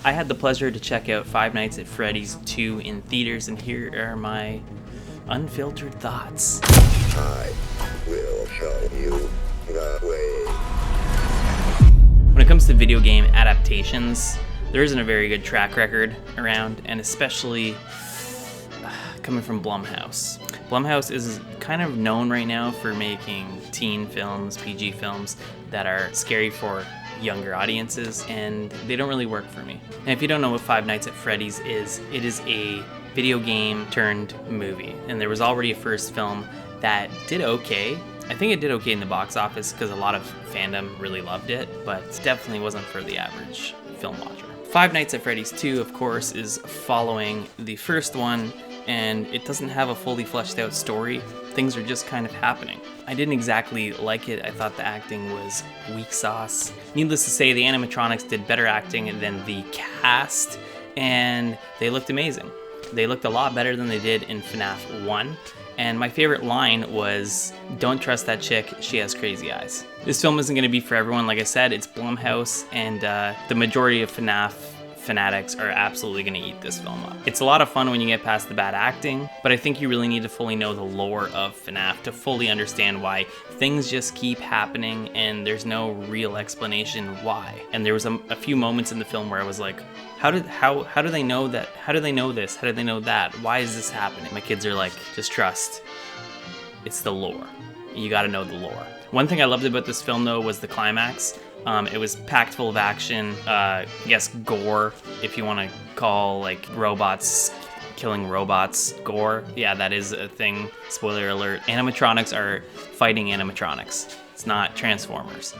I had the pleasure to check out Five Nights at Freddy's 2 in theaters, and here are my unfiltered thoughts. I will show you the way. When it comes to video game adaptations, there isn't a very good track record around, and especially coming from Blumhouse. Blumhouse is kind of known right now for making teen films, PG films, that are scary for younger audiences, and they don't really work for me. And if you don't know what Five Nights at Freddy's is, it is a video game turned movie, and there was already a first film that did okay. I think it did okay in the box office because a lot of fandom really loved it, but definitely wasn't for the average film watcher. Five Nights at Freddy's 2, of course, is following the first one, and it doesn't have a fully fleshed out story. Things are just kind of happening. I didn't exactly like it. I thought the acting was weak sauce. Needless to say, the animatronics did better acting than the cast, and they looked amazing. They looked a lot better than they did in FNAF 1. And my favorite line was, "Don't trust that chick, she has crazy eyes." This film isn't going to be for everyone. Like I said, it's Blumhouse, and the majority of FNAF fanatics are absolutely going to eat this film up. It's a lot of fun when you get past the bad acting, but I think you really need to fully know the lore of FNAF to fully understand why things just keep happening and there's no real explanation why. And there was a few moments in the film where I was like, how do they know that? How do they know this? How do they know that? Why is this happening? My kids are like, just trust. It's the lore. You got to know the lore. One thing I loved about this film, though, was the climax. It was packed full of action, I guess gore, if you want to call like robots killing robots gore. Yeah, that is a thing. Spoiler alert. Animatronics are fighting animatronics. It's not Transformers.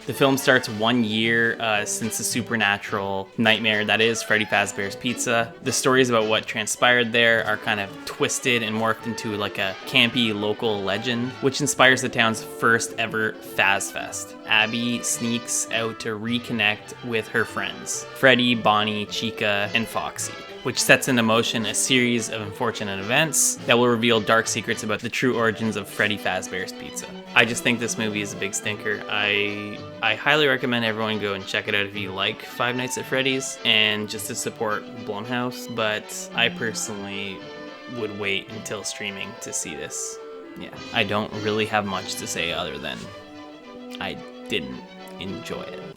The film starts 1 year since the supernatural nightmare that is Freddy Fazbear's Pizza. The stories about what transpired there are kind of twisted and morphed into like a campy local legend, which inspires the town's first ever Faz Fest. Abby sneaks out to reconnect with her friends, Freddy, Bonnie, Chica, and Foxy, which sets into motion a series of unfortunate events that will reveal dark secrets about the true origins of Freddy Fazbear's Pizza. I just think this movie is a big stinker. I highly recommend everyone go and check it out if you like Five Nights at Freddy's and just to support Blumhouse, but I personally would wait until streaming to see this. Yeah, I don't really have much to say other than I didn't enjoy it.